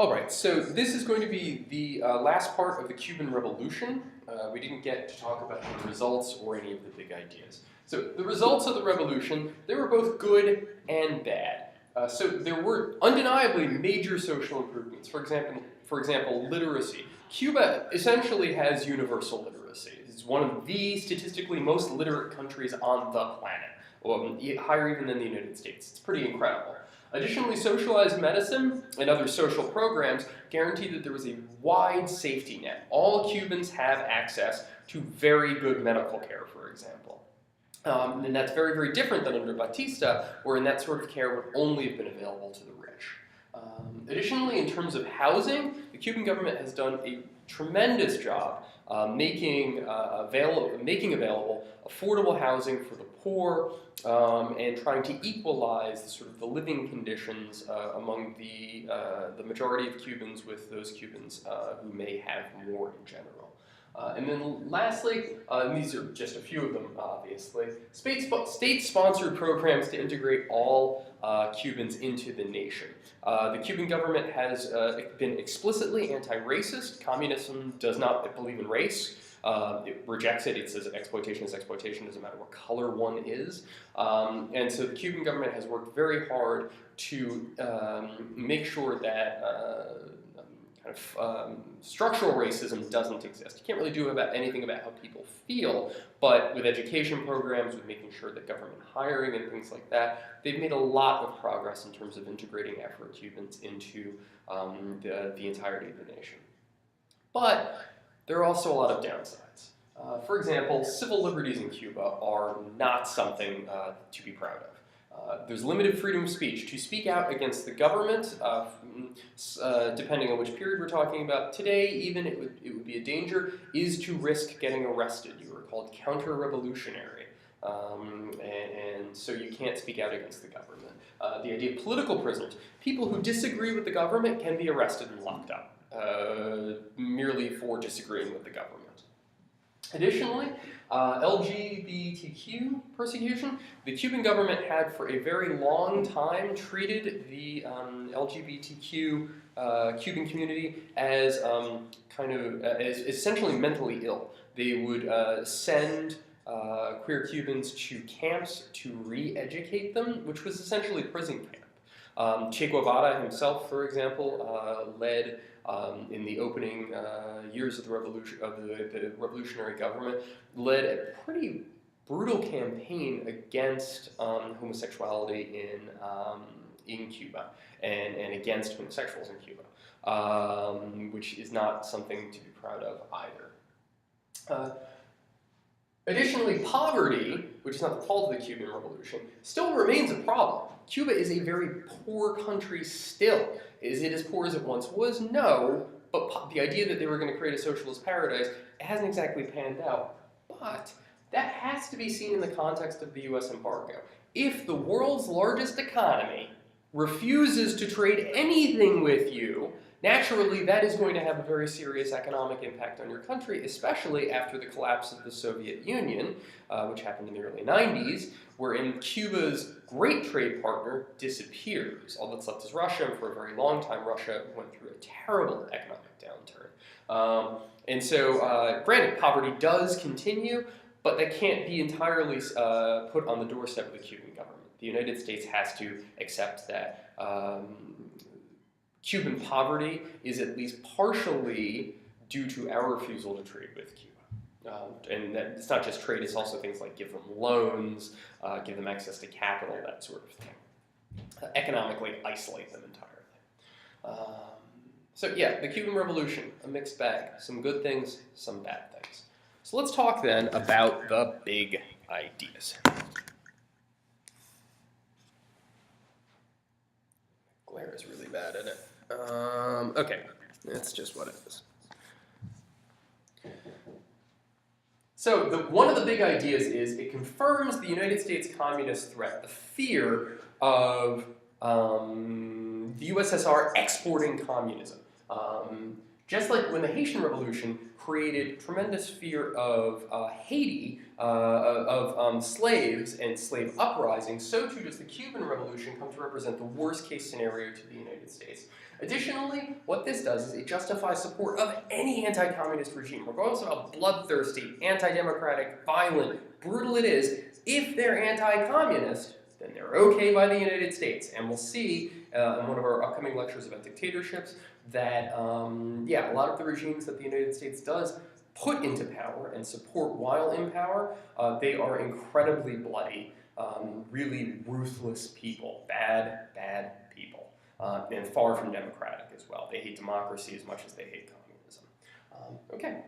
All right, so this is going to be the last part of the Cuban Revolution. We didn't get to talk about the results or any of the big ideas. So the results of the revolution, they were both good and bad. So there were undeniably major social improvements. For example, literacy. Cuba essentially has universal literacy. It's one of the statistically most literate countries on the planet, higher even than the United States. It's pretty incredible. Additionally, socialized medicine and other social programs guaranteed that there was a wide safety net. All Cubans have access to very good medical care, for example. And that's very, very different than under Batista, wherein that sort of care would only have been available to the rich. Additionally, in terms of housing, the Cuban government has done a tremendous job making available affordable housing for the poor and trying to equalize the living conditions among the majority of Cubans with those Cubans who may have more in general. And then lastly, and these are just a few of them, obviously, state-sponsored programs to integrate all Cubans into the nation. The Cuban government has been explicitly anti-racist. Communism does not believe in race. It rejects it. It says exploitation is exploitation, doesn't matter what color one is. And so the Cuban government has worked very hard to make sure that structural racism doesn't exist. You can't really do anything about how people feel, but with education programs, with making sure that government hiring and things like that, they've made a lot of progress in terms of integrating Afro-Cubans into the entirety of the nation. But there are also a lot of downsides. For example, civil liberties in Cuba are not something to be proud of. There's limited freedom of speech. To speak out against the government, depending on which period we're talking about, today even it would be a danger, is to risk getting arrested. You are called counter-revolutionary. And so you can't speak out against the government. The idea of political prisoners. People who disagree with the government can be arrested and locked up, merely for disagreeing with the government. Additionally, LGBTQ persecution. The Cuban government had for a very long time treated the LGBTQ Cuban community as as essentially mentally ill. They would send queer Cubans to camps to re-educate them, which was essentially prison camp. Che Guevara himself, for example, led in the opening years of the revolutionary government, led a pretty brutal campaign against homosexuality in Cuba and against homosexuals in Cuba, which is not something to be proud of either. Additionally, poverty, which is not the fault of the Cuban Revolution, still remains a problem. Cuba is a very poor country still. Is it as poor as it once was? No, but the idea that they were going to create a socialist paradise, it hasn't exactly panned out. But that has to be seen in the context of the US embargo. If the world's largest economy refuses to trade anything with you, naturally, that is going to have a very serious economic impact on your country, especially after the collapse of the Soviet Union, which happened in the early 90s, wherein Cuba's great trade partner disappears. All that's left is Russia, and for a very long time, Russia went through a terrible economic downturn. And so, granted, poverty does continue, but that can't be entirely put on the doorstep of the Cuban government. The United States has to accept that Cuban poverty is at least partially due to our refusal to trade with Cuba. And that it's not just trade, it's also things like give them loans, give them access to capital, that sort of thing. Economically isolate them entirely. So yeah, the Cuban Revolution, a mixed bag. Some good things, some bad things. So let's talk then about the big ideas. Glare is really bad at it. Okay, that's just what it is. So one of the big ideas is it confirms the United States communist threat, the fear of the USSR exporting communism. Just like when the Haitian Revolution created tremendous fear of Haiti, of slaves and slave uprisings, so too does the Cuban Revolution come to represent the worst case scenario to the United States. Additionally, what this does is it justifies support of any anti-communist regime, regardless of how bloodthirsty, anti-democratic, violent, brutal it is. If they're anti-communist, then they're okay by the United States. And we'll see in one of our upcoming lectures about dictatorships that, yeah, a lot of the regimes that the United States does put into power and support while in power, they are incredibly bloody, really ruthless people, bad people, and far from democratic as well. They hate democracy as much as they hate communism. Okay.